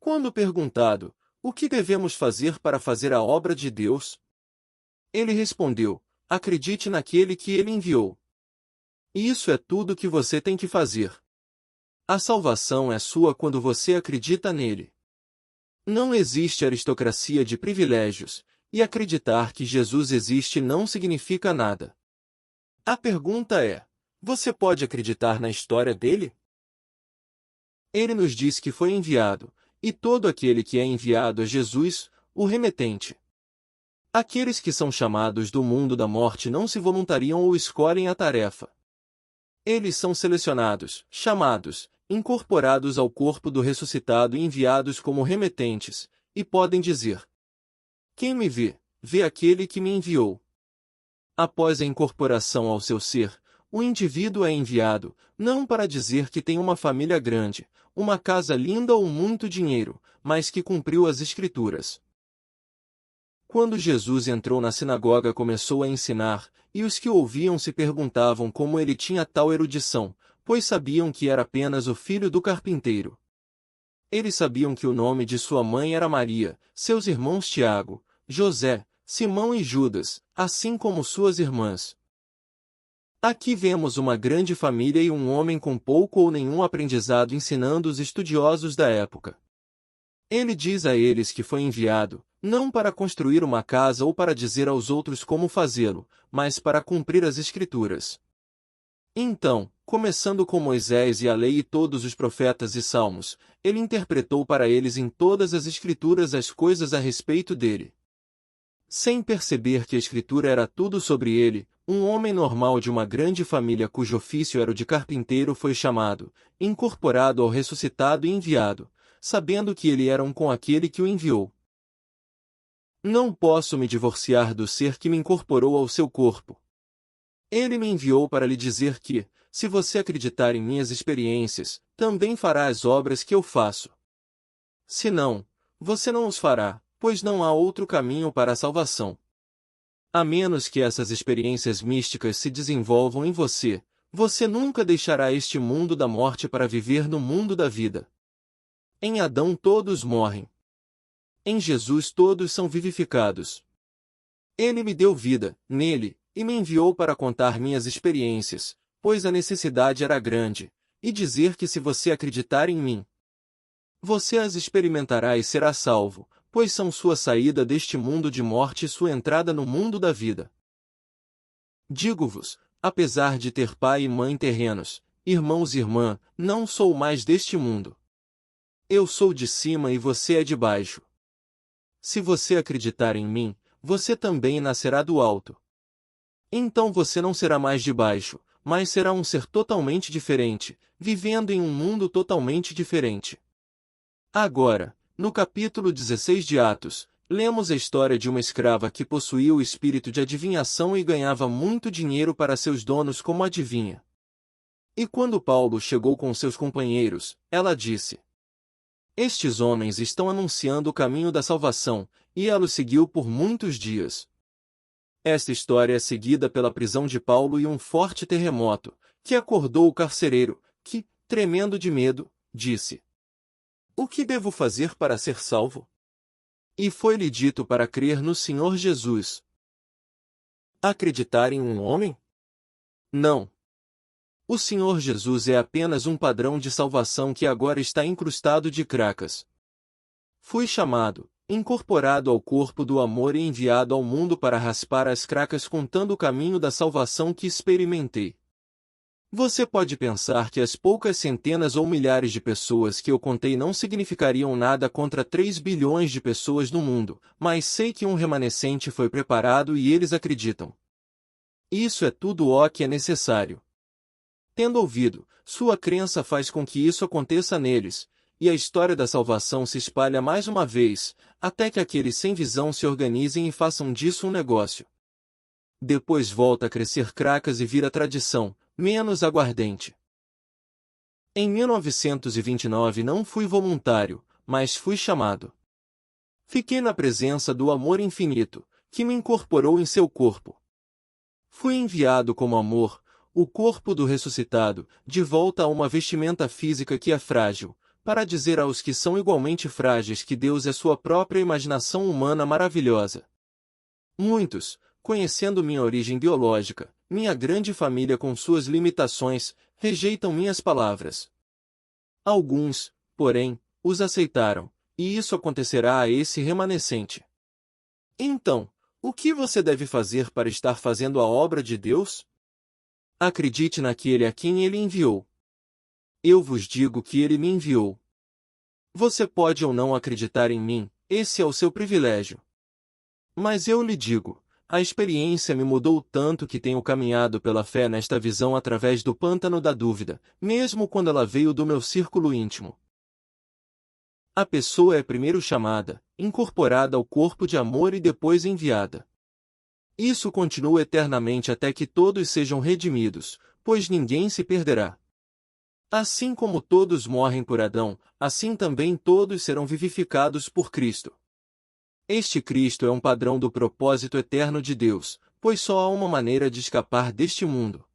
Quando perguntado, o que devemos fazer para fazer a obra de Deus? Ele respondeu, acredite naquele que ele enviou. E isso é tudo que você tem que fazer. A salvação é sua quando você acredita nele. Não existe aristocracia de privilégios, e acreditar que Jesus existe não significa nada. A pergunta é, você pode acreditar na história dele? Ele nos diz que foi enviado, e todo aquele que é enviado é Jesus, o remetente. Aqueles que são chamados do mundo da morte não se voluntariam ou escolhem a tarefa. Eles são selecionados, chamados, incorporados ao corpo do ressuscitado e enviados como remetentes, e podem dizer: quem me vê, vê aquele que me enviou. Após a incorporação ao seu ser, o indivíduo é enviado, não para dizer que tem uma família grande, uma casa linda ou muito dinheiro, mas que cumpriu as Escrituras. Quando Jesus entrou na sinagoga começou a ensinar, e os que o ouviam se perguntavam como ele tinha tal erudição, pois sabiam que era apenas o filho do carpinteiro. Eles sabiam que o nome de sua mãe era Maria, seus irmãos Tiago, José, Simão e Judas, assim como suas irmãs. Aqui vemos uma grande família e um homem com pouco ou nenhum aprendizado ensinando os estudiosos da época. Ele diz a eles que foi enviado, não para construir uma casa ou para dizer aos outros como fazê-lo, mas para cumprir as Escrituras. Então, começando com Moisés e a lei e todos os profetas e salmos, ele interpretou para eles em todas as Escrituras as coisas a respeito dele. Sem perceber que a Escritura era tudo sobre ele, um homem normal de uma grande família cujo ofício era o de carpinteiro foi chamado, incorporado ao ressuscitado e enviado, sabendo que ele era um com aquele que o enviou. Não posso me divorciar do ser que me incorporou ao seu corpo. Ele me enviou para lhe dizer que, se você acreditar em minhas experiências, também fará as obras que eu faço. Se não, você não os fará, pois não há outro caminho para a salvação. A menos que essas experiências místicas se desenvolvam em você, você nunca deixará este mundo da morte para viver no mundo da vida. Em Adão todos morrem. Em Jesus todos são vivificados. Ele me deu vida, nele, e me enviou para contar minhas experiências, pois a necessidade era grande, e dizer que se você acreditar em mim, você as experimentará e será salvo, pois são sua saída deste mundo de morte e sua entrada no mundo da vida. Digo-vos, apesar de ter pai e mãe terrenos, irmãos e irmã, não sou mais deste mundo. Eu sou de cima e você é de baixo. Se você acreditar em mim, você também nascerá do alto. Então você não será mais de baixo, mas será um ser totalmente diferente, vivendo em um mundo totalmente diferente. Agora, no capítulo 16 de Atos, lemos a história de uma escrava que possuía o espírito de adivinhação e ganhava muito dinheiro para seus donos como adivinha. E quando Paulo chegou com seus companheiros, ela disse: estes homens estão anunciando o caminho da salvação, e ela o seguiu por muitos dias. Esta história é seguida pela prisão de Paulo e um forte terremoto, que acordou o carcereiro, que, tremendo de medo, disse: o que devo fazer para ser salvo? E foi-lhe dito para crer no Senhor Jesus. Acreditar em um homem? Não. O Senhor Jesus é apenas um padrão de salvação que agora está incrustado de cracas. Fui chamado, incorporado ao corpo do amor e enviado ao mundo para raspar as cracas contando o caminho da salvação que experimentei. Você pode pensar que as poucas centenas ou milhares de pessoas que eu contei não significariam nada contra 3 bilhões de pessoas no mundo, mas sei que um remanescente foi preparado e eles acreditam. Isso é tudo o que é necessário. Tendo ouvido, sua crença faz com que isso aconteça neles, e a história da salvação se espalha mais uma vez, até que aqueles sem visão se organizem e façam disso um negócio. Depois volta a crescer cracas e vira tradição, menos aguardente. Em 1929 não fui voluntário, mas fui chamado. Fiquei na presença do amor infinito, que me incorporou em seu corpo. Fui enviado como amor, o corpo do ressuscitado, de volta a uma vestimenta física que é frágil, para dizer aos que são igualmente frágeis que Deus é sua própria imaginação humana maravilhosa. Muitos, conhecendo minha origem biológica, minha grande família com suas limitações, rejeitam minhas palavras. Alguns, porém, os aceitaram, e isso acontecerá a esse remanescente. Então, o que você deve fazer para estar fazendo a obra de Deus? Acredite naquele a quem ele enviou. Eu vos digo que ele me enviou. Você pode ou não acreditar em mim, esse é o seu privilégio. Mas eu lhe digo, a experiência me mudou tanto que tenho caminhado pela fé nesta visão através do pântano da dúvida, mesmo quando ela veio do meu círculo íntimo. A pessoa é primeiro chamada, incorporada ao corpo de amor e depois enviada. Isso continua eternamente até que todos sejam redimidos, pois ninguém se perderá. Assim como todos morrem por Adão, assim também todos serão vivificados por Cristo. Este Cristo é um padrão do propósito eterno de Deus, pois só há uma maneira de escapar deste mundo.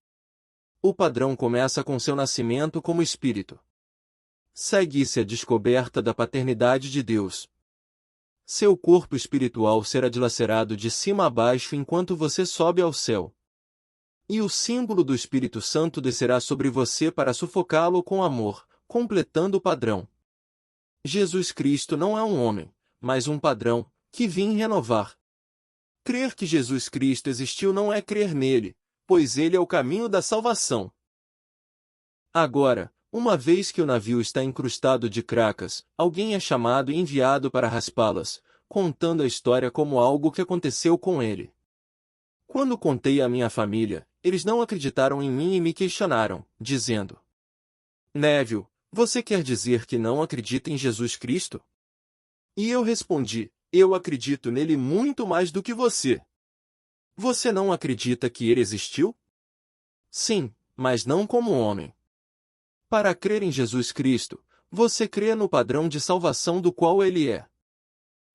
O padrão começa com seu nascimento como Espírito. Segue-se a descoberta da paternidade de Deus. Seu corpo espiritual será dilacerado de cima a baixo enquanto você sobe ao céu. E o símbolo do Espírito Santo descerá sobre você para sufocá-lo com amor, completando o padrão. Jesus Cristo não é um homem, mas um padrão, que vim renovar. Crer que Jesus Cristo existiu não é crer nele, pois ele é o caminho da salvação. Agora, uma vez que o navio está incrustado de cracas, alguém é chamado e enviado para raspá-las, contando a história como algo que aconteceu com ele. Quando contei à minha família, eles não acreditaram em mim e me questionaram, dizendo: Neville, você quer dizer que não acredita em Jesus Cristo? E eu respondi: eu acredito nele muito mais do que você. Você não acredita que ele existiu? Sim, mas não como homem. Para crer em Jesus Cristo, você crê no padrão de salvação do qual ele é.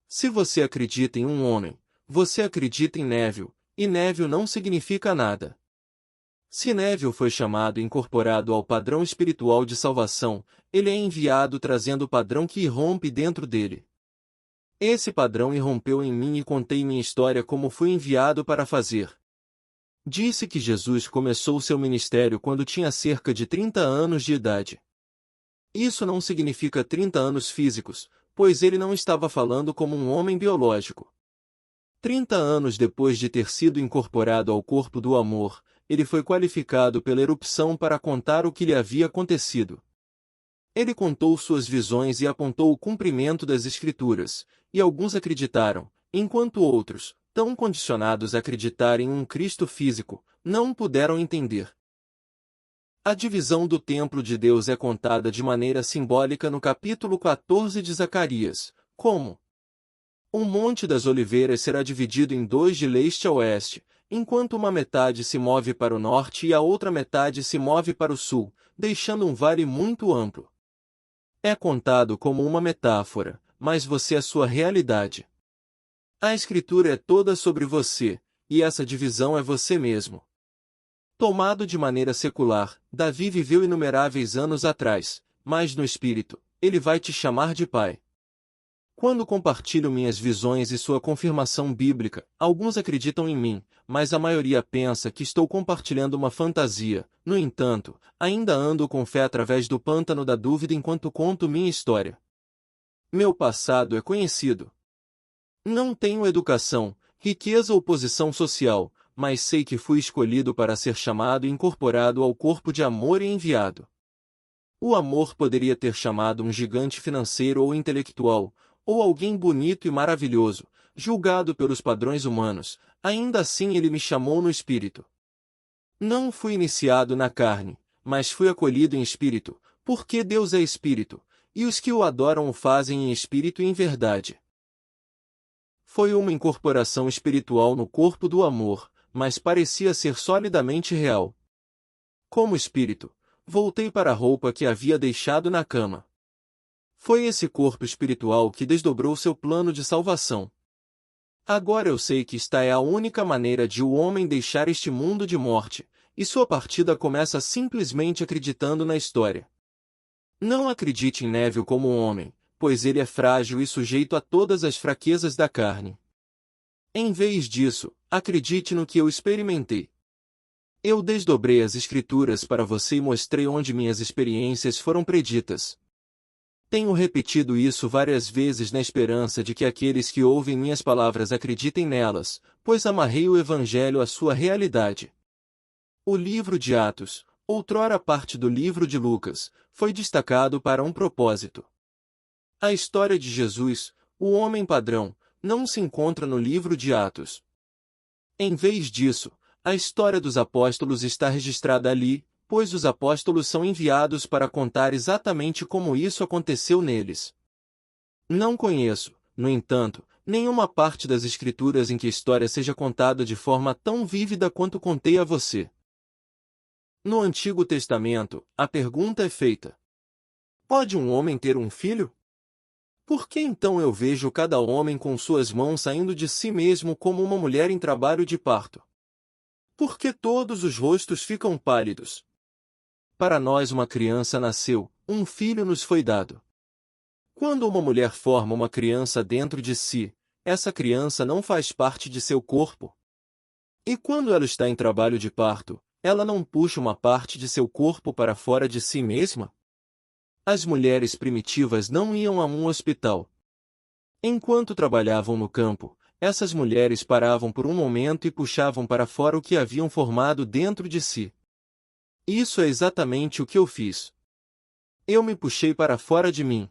Se você acredita em um homem, você acredita em Neville, e Neville não significa nada. Se Neville foi chamado e incorporado ao padrão espiritual de salvação, ele é enviado trazendo o padrão que irrompe dentro dele. Esse padrão irrompeu em mim e contei minha história como fui enviado para fazer. Disse que Jesus começou seu ministério quando tinha cerca de 30 anos de idade. Isso não significa 30 anos físicos, pois ele não estava falando como um homem biológico. 30 anos depois de ter sido incorporado ao corpo do amor, ele foi qualificado pela erupção para contar o que lhe havia acontecido. Ele contou suas visões e apontou o cumprimento das Escrituras, e alguns acreditaram, enquanto outros, tão condicionados a acreditar em um Cristo físico, não puderam entender. A divisão do templo de Deus é contada de maneira simbólica no capítulo 14 de Zacarias, como: o Monte das Oliveiras será dividido em dois de leste a oeste, enquanto uma metade se move para o norte e a outra metade se move para o sul, deixando um vale muito amplo. É contado como uma metáfora, mas você é sua realidade. A Escritura é toda sobre você, e essa divisão é você mesmo. Tomado de maneira secular, Davi viveu inumeráveis anos atrás, mas no espírito, ele vai te chamar de pai. Quando compartilho minhas visões e sua confirmação bíblica, alguns acreditam em mim, mas a maioria pensa que estou compartilhando uma fantasia. No entanto, ainda ando com fé através do pântano da dúvida enquanto conto minha história. Meu passado é conhecido. Não tenho educação, riqueza ou posição social, mas sei que fui escolhido para ser chamado e incorporado ao corpo de amor e enviado. O amor poderia ter chamado um gigante financeiro ou intelectual, ou alguém bonito e maravilhoso, julgado pelos padrões humanos, ainda assim ele me chamou no espírito. Não fui iniciado na carne, mas fui acolhido em espírito, porque Deus é espírito, e os que o adoram o fazem em espírito e em verdade. Foi uma incorporação espiritual no corpo do amor, mas parecia ser solidamente real. Como espírito, voltei para a roupa que havia deixado na cama. Foi esse corpo espiritual que desdobrou seu plano de salvação. Agora eu sei que esta é a única maneira de o homem deixar este mundo de morte, e sua partida começa simplesmente acreditando na história. Não acredite em Neville como um homem, pois ele é frágil e sujeito a todas as fraquezas da carne. Em vez disso, acredite no que eu experimentei. Eu desdobrei as Escrituras para você e mostrei onde minhas experiências foram preditas. Tenho repetido isso várias vezes na esperança de que aqueles que ouvem minhas palavras acreditem nelas, pois amarrei o Evangelho à sua realidade. O livro de Atos, outrora parte do livro de Lucas, foi destacado para um propósito. A história de Jesus, o homem padrão, não se encontra no livro de Atos. Em vez disso, a história dos apóstolos está registrada ali, pois os apóstolos são enviados para contar exatamente como isso aconteceu neles. Não conheço, no entanto, nenhuma parte das Escrituras em que a história seja contada de forma tão vívida quanto contei a você. No Antigo Testamento, a pergunta é feita: pode um homem ter um filho? Por que então eu vejo cada homem com suas mãos saindo de si mesmo como uma mulher em trabalho de parto? Por que todos os rostos ficam pálidos? Para nós uma criança nasceu, um filho nos foi dado. Quando uma mulher forma uma criança dentro de si, essa criança não faz parte de seu corpo. E quando ela está em trabalho de parto, ela não puxa uma parte de seu corpo para fora de si mesma? As mulheres primitivas não iam a um hospital. Enquanto trabalhavam no campo, essas mulheres paravam por um momento e puxavam para fora o que haviam formado dentro de si. Isso é exatamente o que eu fiz. Eu me puxei para fora de mim.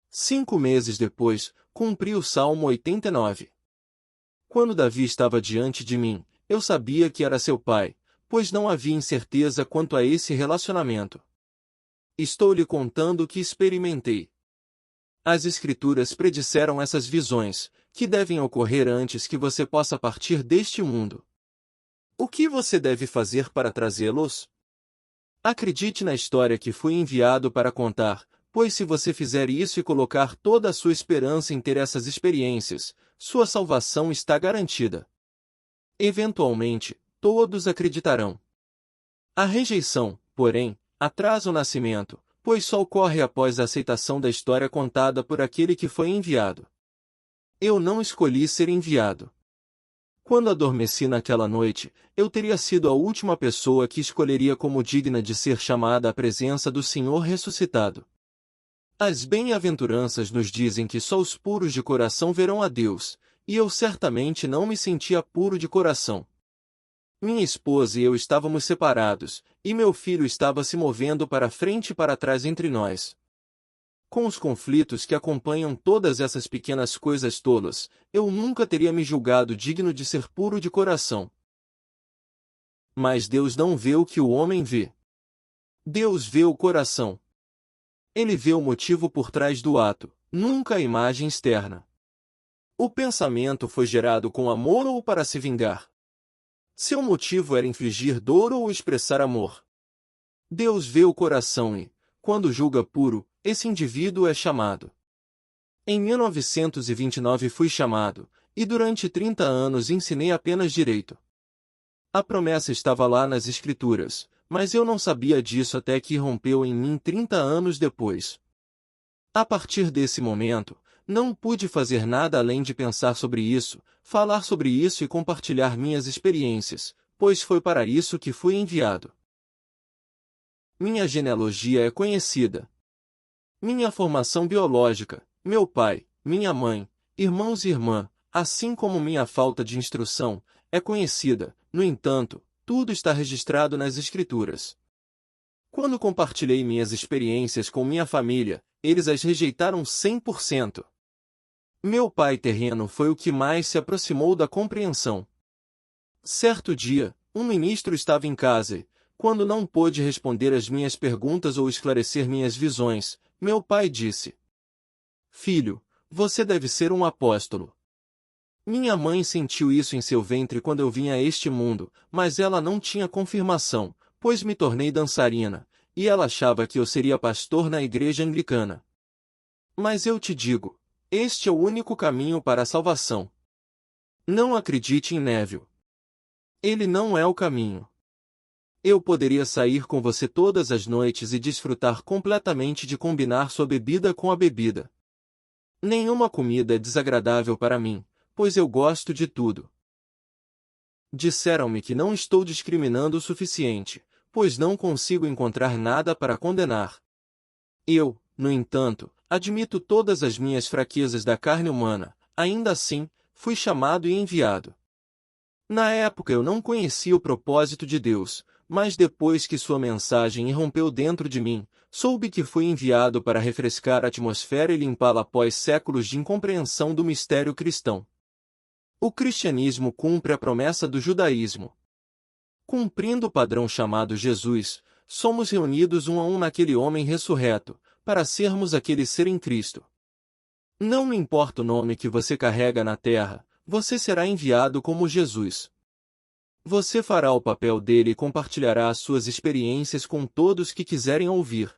5 meses depois, cumpri o Salmo 89. Quando Davi estava diante de mim, eu sabia que era seu pai, pois não havia incerteza quanto a esse relacionamento. Estou lhe contando o que experimentei. As Escrituras predisseram essas visões, que devem ocorrer antes que você possa partir deste mundo. O que você deve fazer para trazê-los? Acredite na história que fui enviado para contar, pois se você fizer isso e colocar toda a sua esperança em ter essas experiências, sua salvação está garantida. Eventualmente, todos acreditarão. A rejeição, porém, atrasa o nascimento, pois só ocorre após a aceitação da história contada por aquele que foi enviado. Eu não escolhi ser enviado. Quando adormeci naquela noite, eu teria sido a última pessoa que escolheria como digna de ser chamada à presença do Senhor ressuscitado. As bem-aventuranças nos dizem que só os puros de coração verão a Deus, e eu certamente não me sentia puro de coração. Minha esposa e eu estávamos separados, e meu filho estava se movendo para frente e para trás entre nós. Com os conflitos que acompanham todas essas pequenas coisas tolas, eu nunca teria me julgado digno de ser puro de coração. Mas Deus não vê o que o homem vê. Deus vê o coração. Ele vê o motivo por trás do ato, nunca a imagem externa. O pensamento foi gerado com amor ou para se vingar? Seu motivo era infligir dor ou expressar amor? Deus vê o coração e, quando julga puro, esse indivíduo é chamado. Em 1929 fui chamado, e durante 30 anos ensinei apenas direito. A promessa estava lá nas Escrituras, mas eu não sabia disso até que rompeu em mim 30 anos depois. A partir desse momento, não pude fazer nada além de pensar sobre isso, falar sobre isso e compartilhar minhas experiências, pois foi para isso que fui enviado. Minha genealogia é conhecida. Minha formação biológica, meu pai, minha mãe, irmãos e irmã, assim como minha falta de instrução, é conhecida. No entanto, tudo está registrado nas Escrituras. Quando compartilhei minhas experiências com minha família, eles as rejeitaram 100%. Meu pai terreno foi o que mais se aproximou da compreensão. Certo dia, um ministro estava em casa e, quando não pôde responder às minhas perguntas ou esclarecer minhas visões, meu pai disse: Filho, você deve ser um apóstolo. Minha mãe sentiu isso em seu ventre quando eu vim a este mundo, mas ela não tinha confirmação, pois me tornei dançarina, e ela achava que eu seria pastor na igreja anglicana. Mas eu te digo, este é o único caminho para a salvação. Não acredite em Neville. Ele não é o caminho. Eu poderia sair com você todas as noites e desfrutar completamente de combinar sua bebida com a bebida. Nenhuma comida é desagradável para mim, pois eu gosto de tudo. Disseram-me que não estou discriminando o suficiente, pois não consigo encontrar nada para condenar. Eu, no entanto, admito todas as minhas fraquezas da carne humana, ainda assim, fui chamado e enviado. Na época eu não conhecia o propósito de Deus, mas depois que sua mensagem irrompeu dentro de mim, soube que fui enviado para refrescar a atmosfera e limpá-la após séculos de incompreensão do mistério cristão. O cristianismo cumpre a promessa do judaísmo. Cumprindo o padrão chamado Jesus, somos reunidos um a um naquele homem ressurreto, para sermos aquele ser em Cristo. Não me importa o nome que você carrega na terra, você será enviado como Jesus. Você fará o papel dele e compartilhará as suas experiências com todos que quiserem ouvir.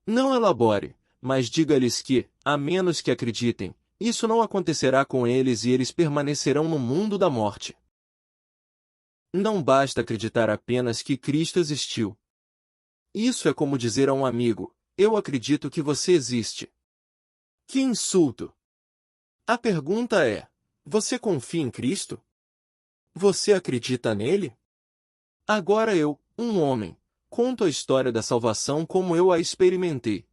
Não elabore, mas diga-lhes que, a menos que acreditem, isso não acontecerá com eles e eles permanecerão no mundo da morte. Não basta acreditar apenas que Cristo existiu. Isso é como dizer a um amigo, eu acredito que você existe. Que insulto! A pergunta é, você confia em Cristo? Você acredita nele? Agora eu, um homem, conto a história da salvação como eu a experimentei.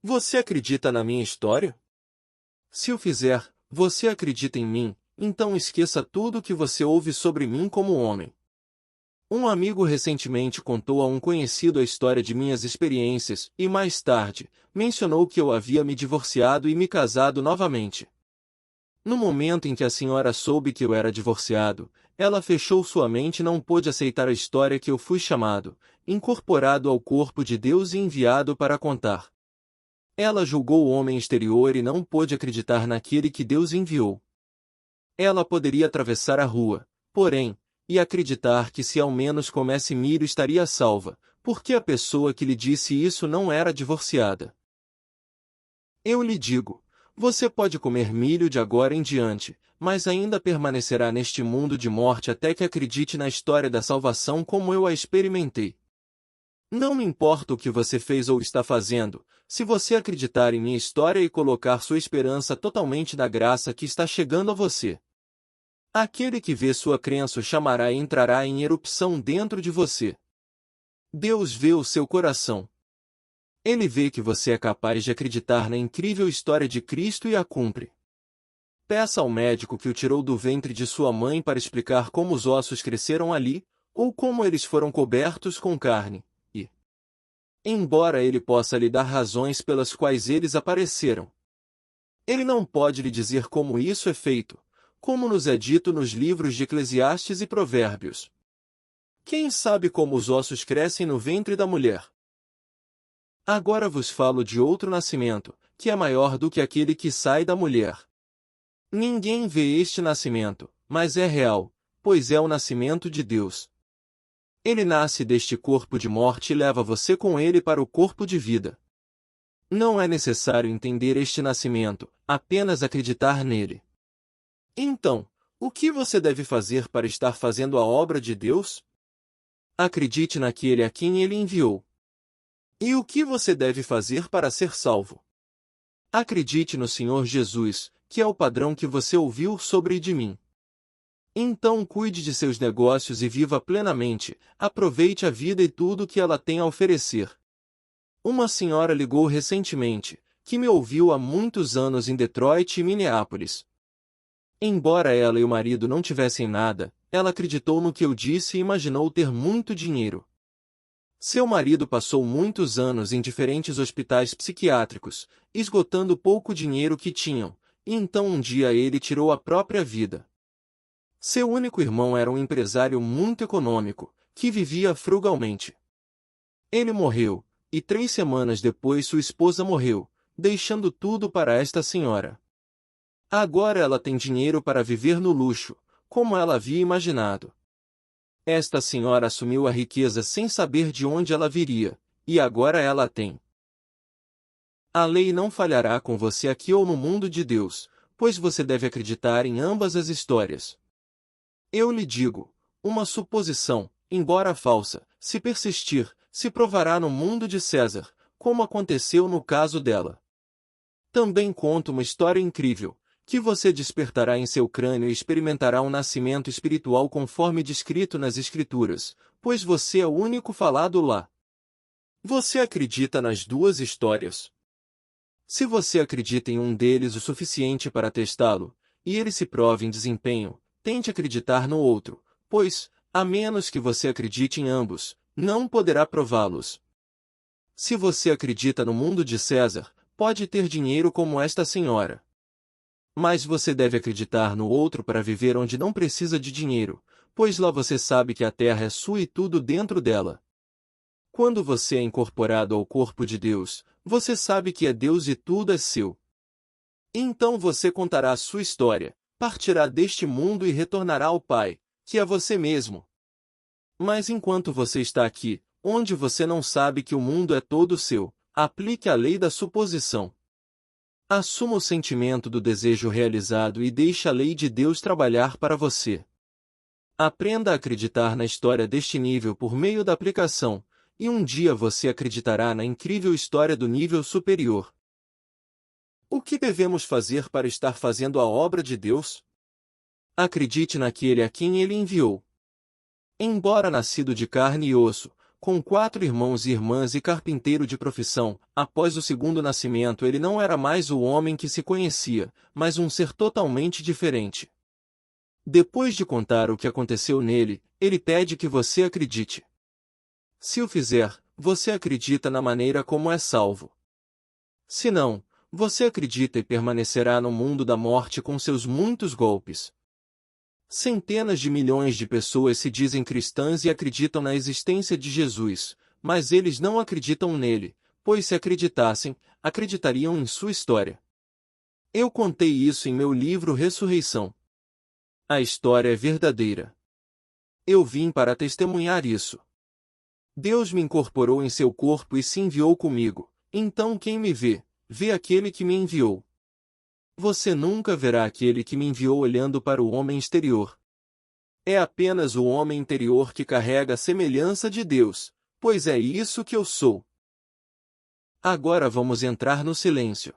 Você acredita na minha história? Se o fizer, você acredita em mim, então esqueça tudo o que você ouve sobre mim como homem. Um amigo recentemente contou a um conhecido a história de minhas experiências e, mais tarde, mencionou que eu havia me divorciado e me casado novamente. No momento em que a senhora soube que eu era divorciado, ela fechou sua mente e não pôde aceitar a história que eu fui chamado, incorporado ao corpo de Deus e enviado para contar. Ela julgou o homem exterior e não pôde acreditar naquele que Deus enviou. Ela poderia atravessar a rua, porém, e acreditar que se ao menos comesse milho estaria salva, porque a pessoa que lhe disse isso não era divorciada. Eu lhe digo, você pode comer milho de agora em diante, mas ainda permanecerá neste mundo de morte até que acredite na história da salvação como eu a experimentei. Não me importa o que você fez ou está fazendo, se você acreditar em minha história e colocar sua esperança totalmente na graça que está chegando a você. Aquele que vê sua crença o chamará e entrará em erupção dentro de você. Deus vê o seu coração. Ele vê que você é capaz de acreditar na incrível história de Cristo e a cumpre. Peça ao médico que o tirou do ventre de sua mãe para explicar como os ossos cresceram ali, ou como eles foram cobertos com carne. Embora ele possa lhe dar razões pelas quais eles apareceram, ele não pode lhe dizer como isso é feito, como nos é dito nos livros de Eclesiastes e Provérbios. Quem sabe como os ossos crescem no ventre da mulher? Agora vos falo de outro nascimento, que é maior do que aquele que sai da mulher. Ninguém vê este nascimento, mas é real, pois é o nascimento de Deus. Ele nasce deste corpo de morte e leva você com ele para o corpo de vida. Não é necessário entender este nascimento, apenas acreditar nele. Então, o que você deve fazer para estar fazendo a obra de Deus? Acredite naquele a quem ele enviou. E o que você deve fazer para ser salvo? Acredite no Senhor Jesus, que é o padrão que você ouviu sobre de mim. Então cuide de seus negócios e viva plenamente, aproveite a vida e tudo que ela tem a oferecer. Uma senhora ligou recentemente, que me ouviu há muitos anos em Detroit e Minneapolis. Embora ela e o marido não tivessem nada, ela acreditou no que eu disse e imaginou ter muito dinheiro. Seu marido passou muitos anos em diferentes hospitais psiquiátricos, esgotando o pouco dinheiro que tinham, e então um dia ele tirou a própria vida. Seu único irmão era um empresário muito econômico, que vivia frugalmente. Ele morreu, e 3 semanas depois sua esposa morreu, deixando tudo para esta senhora. Agora ela tem dinheiro para viver no luxo, como ela havia imaginado. Esta senhora assumiu a riqueza sem saber de onde ela viria, e agora ela a tem. A lei não falhará com você aqui ou no mundo de Deus, pois você deve acreditar em ambas as histórias. Eu lhe digo, uma suposição, embora falsa, se persistir, se provará no mundo de César, como aconteceu no caso dela. Também conto uma história incrível, que você despertará em seu crânio e experimentará um nascimento espiritual conforme descrito nas Escrituras, pois você é o único falado lá. Você acredita nas duas histórias? Se você acredita em um deles o suficiente para testá-lo, e ele se prove em desempenho, tente acreditar no outro, pois, a menos que você acredite em ambos, não poderá prová-los. Se você acredita no mundo de César, pode ter dinheiro como esta senhora. Mas você deve acreditar no outro para viver onde não precisa de dinheiro, pois lá você sabe que a terra é sua e tudo dentro dela. Quando você é incorporado ao corpo de Deus, você sabe que é Deus e tudo é seu. Então você contará a sua história, partirá deste mundo e retornará ao Pai, que é você mesmo. Mas enquanto você está aqui, onde você não sabe que o mundo é todo seu, aplique a lei da suposição. Assuma o sentimento do desejo realizado e deixe a lei de Deus trabalhar para você. Aprenda a acreditar na história deste nível por meio da aplicação, e um dia você acreditará na incrível história do nível superior. O que devemos fazer para estar fazendo a obra de Deus? Acredite naquele a quem ele enviou. Embora nascido de carne e osso, com 4 irmãos e irmãs e carpinteiro de profissão, após o segundo nascimento ele não era mais o homem que se conhecia, mas um ser totalmente diferente. Depois de contar o que aconteceu nele, ele pede que você acredite. Se o fizer, você acredita na maneira como é salvo. Se não, você acredita e permanecerá no mundo da morte com seus muitos golpes. Centenas de milhões de pessoas se dizem cristãs e acreditam na existência de Jesus, mas eles não acreditam nele, pois se acreditassem, acreditariam em sua história. Eu contei isso em meu livro Ressurreição. A história é verdadeira. Eu vim para testemunhar isso. Deus me incorporou em seu corpo e se enviou comigo, então quem me vê, vê aquele que me enviou. Você nunca verá aquele que me enviou olhando para o homem exterior. É apenas o homem interior que carrega a semelhança de Deus, pois é isso que eu sou. Agora vamos entrar no silêncio.